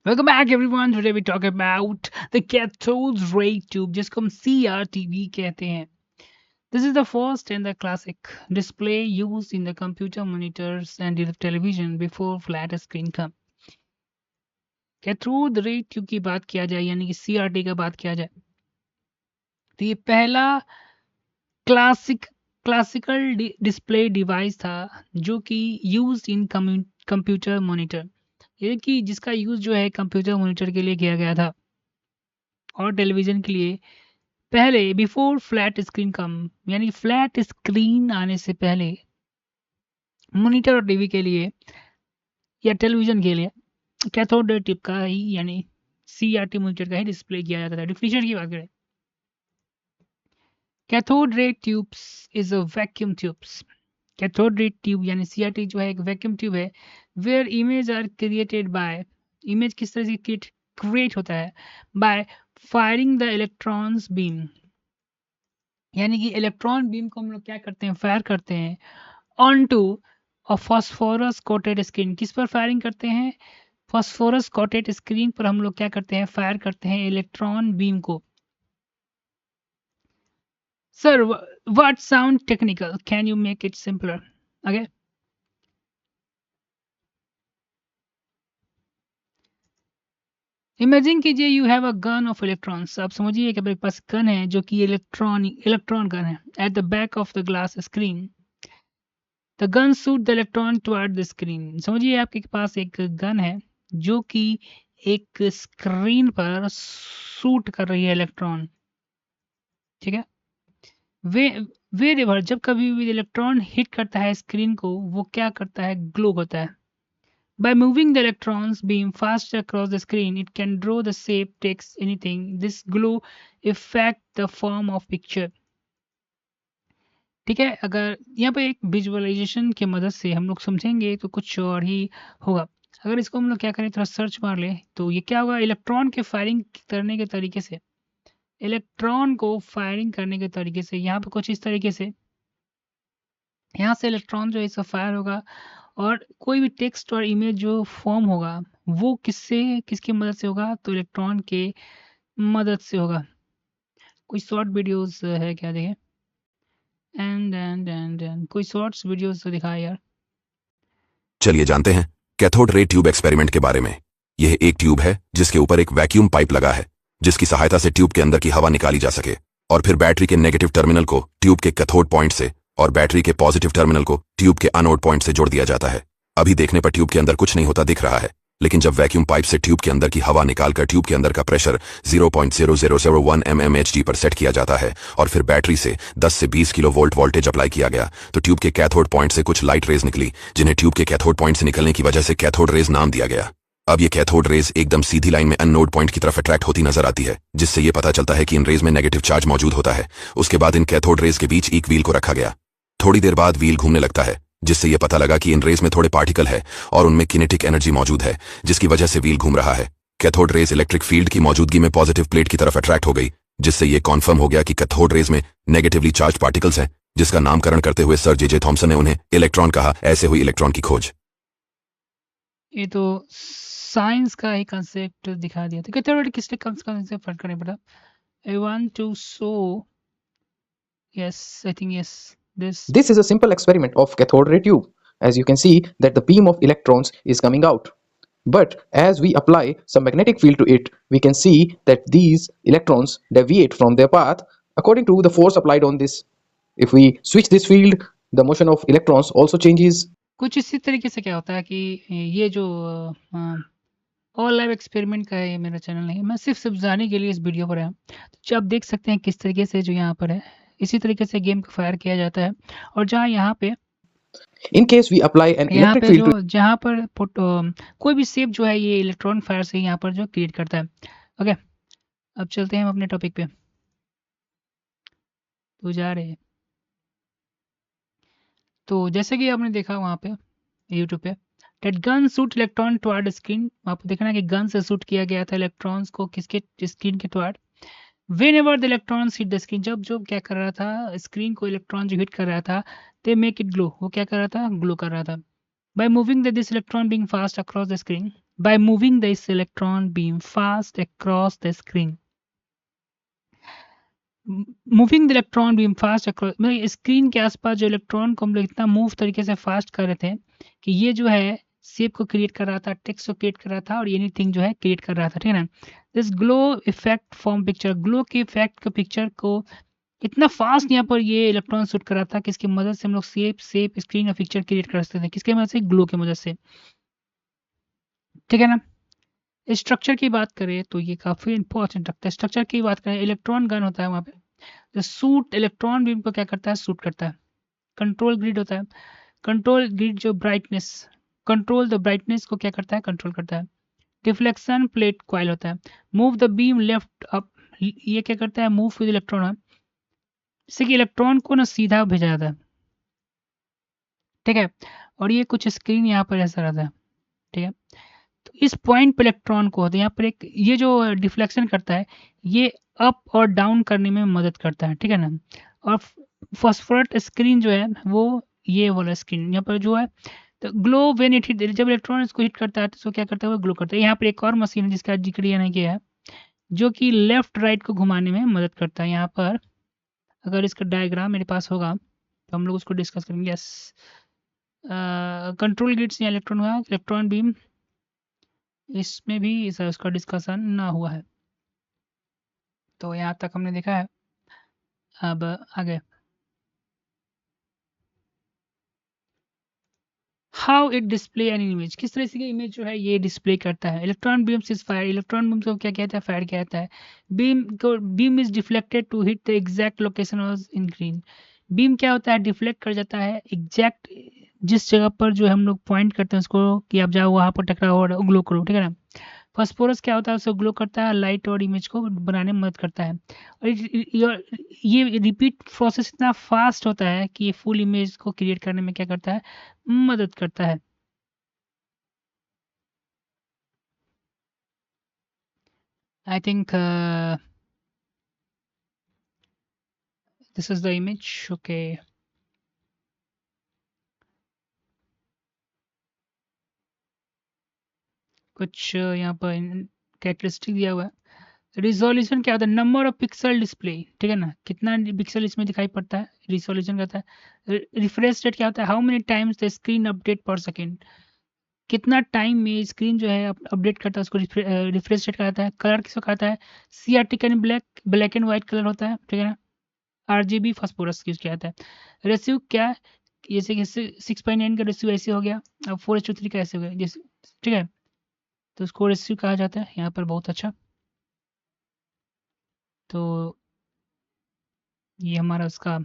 Welcome back, everyone. Today we talk about the cathode ray tube, जिसको हम CRT कहते हैं. This is the first and the classic display used in the computer monitors and the television before flat screen come. Cathode ray tube की बात किया जाए यानी कि CRT का बात किया जाए तो ये पहला क्लासिकल डिस्प्ले डिवाइस था जो कि यूज्ड इन कंप्यूटर मॉनिटर, ये कि जिसका यूज जो है कंप्यूटर मॉनिटर के लिए किया गया था और टेलीविजन के लिए पहले बिफोर फ्लैट स्क्रीन कम, यानी फ्लैट स्क्रीन आने से पहले मॉनिटर और टीवी के लिए या टेलीविजन के लिए कैथोड रे ट्यूब का ही यानी CRT मॉनिटर का ही डिस्प्ले किया जाता था. डिफिनेशन की बात करें, cathode ray tubes is a vacuum tubes. Cathode ray tube यानी CRT जो है एक वैक्यूम ट्यूब है where image are created by, image किस तरह से क्रिएट होता है by firing the electrons beam, यानी कि इलेक्ट्रॉन बीम को हम लोग क्या करते हैं, फायर करते हैं on to a phosphorus coated screen. किस पर फायरिंग करते हैं, फॉस्फोरस कोटेड स्क्रीन पर हम लोग क्या करते हैं, फायर करते हैं इलेक्ट्रॉन बीम को. Sir what sound technical, can you make it simpler? Okay, imagine कीजिए you have a gun of electrons. आप समझिए कि मेरे पास गन है जो कि इलेक्ट्रॉन गन है. At the back of the glass screen the gun shoot the electron toward the screen. समझिए आपके पास एक गन है जो कि एक स्क्रीन पर शूट कर रही है इलेक्ट्रॉन. ठीक है, वे वेरेवर जब कभी भी इलेक्ट्रॉन हिट करता है स्क्रीन को वो क्या करता है, ग्लो होता है. By moving the electrons beam faster across the screen, it can draw the shape, text, anything. This glow affect the form of picture. ठीक है, अगर यहाँ पे एक विजुअलाइजेशन की मदद से हम लोग समझेंगे तो कुछ और ही होगा. अगर इसको हम लोग क्या करें, थोड़ा सर्च मार ले तो ये क्या होगा, इलेक्ट्रॉन के फायरिंग करने के तरीके से, इलेक्ट्रॉन को फायरिंग करने के तरीके से यहाँ पे कुछ इस तरीके से, यहाँ से इलेक्ट्रॉन जो है इसका फायर होगा और कोई भी टेक्स्ट और इमेज जो फॉर्म होगा वो किसकी मदद से होगा, तो इलेक्ट्रॉन के मदद से होगा. कोई शॉर्ट वीडियोस है क्या, देखें. एंड कोई शॉर्ट्स वीडियोस तो दिखाया यार. चलिए जानते हैं कैथोड रे ट्यूब एक्सपेरिमेंट के बारे में. यह एक ट्यूब है जिसके ऊपर एक वैक्यूम पाइप लगा है जिसकी सहायता से ट्यूब के अंदर की हवा निकाली जा सके और फिर बैटरी के नेगेटिव टर्मिनल को ट्यूब के कैथोड पॉइंट से और बैटरी के पॉजिटिव टर्मिनल को ट्यूब के एनोड पॉइंट से जोड़ दिया जाता है. अभी देखने पर ट्यूब के अंदर कुछ नहीं होता दिख रहा है, लेकिन जब वैक्यूम पाइप से ट्यूब के अंदर की हवा निकालकर ट्यूब के अंदर का प्रेशर 0.0001 mmHg पर सेट किया जाता है और फिर बैटरी से 10 से 20 किलो वोल्ट वोल्टेज अप्लाई किया गया तो ट्यूब के कैथोड पॉइंट से कुछ लाइट रेज निकली जिन्हें ट्यूब के कैथोड पॉइंट से निकलने की वजह से कैथोड रेज नाम दिया गया. अब ये कैथोड रेज एकदम सीधी लाइन में एनोड पॉइंट की तरफ अट्रैक्ट होती नजर आती है जिससे ये पता चलता है कि इन रेज में नेगेटिव चार्ज मौजूद होता है. उसके बाद इन कैथोड रेज के बीच एक व्हील को रखा गया. थोड़ी देर बाद व्हील घूमने लगता है जिससे यह पता लगा कि इन रेज में थोड़े पार्टिकल है और उनमें किनेटिक एनर्जी मौजूद है जिसकी वजह से व्हील घूम रहा है. कैथोड रेज इलेक्ट्रिक फील्ड की मौजूदगी में पॉजिटिव प्लेट की तरफ अट्रैक्ट हो गई जिससे यह कॉन्फर्म हो गया कि कैथोड रेज में नेगेटिवली चार्ज पार्टिकल्स हैं जिसका नामकरण करते हुए सर जे थॉमसन ने उन्हें इलेक्ट्रॉन कहा. ऐसे हुई इलेक्ट्रॉन की खोज. ये तो साइंस का ही कंसेप्ट दिखा दिया था. कैथोड किसने कंसेप्ट फर्क करने पड़ा. I want to show, yes I think yes This is a simple experiment of cathode ray tube. As you can see that the beam of electrons is coming out. But as we apply some magnetic field to it, we can see that these electrons deviate from their path according to the force applied on this. If we switch this field, the motion of electrons also changes. कुछ इसी तरीके से क्या होता है कि ये जो ऑल लाइव एक्सपेरिमेंट का है, ये मेरा चैनल नहीं है, मैं सिर्फ समझाने के लिए इस वीडियो पर आया. तो आप देख सकते हैं किस तरीके से जो यहाँ पर है इसी तरीके से गेम को फायर किया जाता है. और जहाँ यहाँ पे In case we apply an यहाँ electric पे field to जो जहाँ पर कोई भी शेप जो है ये इलेक्ट्रॉन फायर से यहाँ पर जो क्रिएट करता है. ओके, अब चलते हैं हम अपने टॉपिक पे. तो जा रहे हैं, तो जैसे कि आपने देखा वहाँ पे यूट्यूब पे that gun shoot electron toward screen, आपको देखना कि गन से शूट किया गया था इलेक्ट्रॉन्स को किसके, स्क्रीन के toward. whenever the electrons hit the screen, जब जो क्या कर रहा था, स्क्रीन को इलेक्ट्रॉन जो हिट कर रहा था, they make it glow, वो क्या कर रहा था, ग्लो कर रहा था. by moving this electron being fast across the screen, by moving this electron beam fast across the screen. Moving the electron beam fast across, मतलब स्क्रीन के आसपास जो इलेक्ट्रॉन को हम लोग इतना मूव तरीके से फास्ट कर रहे थे कि ये जो है शेप को क्रिएट कर रहा था, टेक्स्ट को क्रिएट कर रहा था और एनीथिंग जो है क्रिएट कर रहा था, ठीक है ना। This glow effect form picture, glow के इफेक्ट को पिक्चर को इतना फास्ट यहाँ पर ये इलेक्ट्रॉन शूट कर रहा था कि इसकी मदद से हम लोग शेप स्क्रीन और पिक्चर क्रिएट कर सकते थे। किसके मदद से? ग्लो की मदद से, ठीक है ना। स्ट्रक्चर की बात करें तो ये काफी इंपॉर्टेंट रखता है। स्ट्रक्चर की बात करें, इलेक्ट्रॉन गन होता है वहाँ पे, तो सूट इलेक्ट्रॉन बीम को क्या करता है? सूट करता है। कंट्रोल ग्रिड होता है, कंट्रोल ग्रिड जो ब्राइटनेस, कंट्रोल द ब्राइटनेस को क्या करता है? कंट्रोल करता है। डिफ्लेक्शन प्लेट कॉइल होता है, move the beam left up, ये क्या करता है? मूव विद इलेक्ट्रॉन, जैसे कि इलेक्ट्रॉन को ना सीधा भेजा जाता है, ठीक है। और ये कुछ स्क्रीन यहाँ पर ऐसा रहता है, ठीक है। तो इस पॉइंट पे इलेक्ट्रॉन को होता है, यहाँ पर एक ये जो डिफ्लेक्शन करता है ये अप और डाउन करने में मदद करता है, ठीक है ना। और फॉस्फोरेट स्क्रीन जो है वो ये वाला स्क्रीन यहाँ पर जो है, तो ग्लो व्हेन इट हिट, जब इलेक्ट्रॉन इसको हिट करता है तो इसको क्या करता है? वो ग्लो करता है। यहाँ पर एक और मशीन है जिसका जिक्र यहाँ नहीं किया है, जो कि लेफ्ट राइट को घुमाने में मदद करता है। यहाँ पर अगर इसका डायग्राम मेरे पास होगा तो हम लोग उसको डिस्कस करेंगे। यस, कंट्रोल गेट्स या इलेक्ट्रॉन हुआ, इलेक्ट्रॉन बीम, इसमें भी उसका डिस्कशन ना हुआ है। तो यहाँ तक हमने देखा है, अब आगे how it display an image, किस तरह से इमेज जो है ये डिस्प्ले करता है। Electron beam is fire, electron beam को क्या कहता है? फायर कहता है। Beam is deflected to hit the exact location of in green, beam क्या होता है? डिफ्लेक्ट कर जाता है एग्जैक्ट जिस जगह पर जो हम लोग पॉइंट करते हैं उसको कि आप जाओ वहां पर टकराओ और ग्लो करो, ठीक है ना। फास्फोरस क्या होता है? उसको ग्लो करता है, लाइट और इमेज को बनाने में मदद करता है। और ये रिपीट प्रोसेस इतना फास्ट होता है कि ये फुल इमेज को क्रिएट करने में क्या करता है? मदद करता है। I think this is the image. Okay. कुछ यहाँ पर कैरेक्टरिस्टिक दिया हुआ है। रिजोल्यूशन क्या होता है? नंबर ऑफ पिक्सल डिस्प्ले, ठीक है ना, कितना पिक्सल इसमें दिखाई पड़ता है, रिजोल्यूशन कहता है। रिफ्रेश रेट क्या होता है? How many times the screen update पर सेकेंड, कितना टाइम में स्क्रीन जो है अपडेट करता है, उसको रिफ्रेश रेट कहता है। कलर किसको कहता है? CRT and black and white colour होता है, ठीक है ना। RGB फास्फोरस यूज किया जाता है। रेशियो क्या है? जैसे कि 6.9 का रेशियो ऐसे हो गया, अब 4:3 का ऐसे हो गया, जैसे, ठीक है। तो उसको रेशियो कहा जाता है यहाँ पर। बहुत अच्छा, तो ये हमारा उसका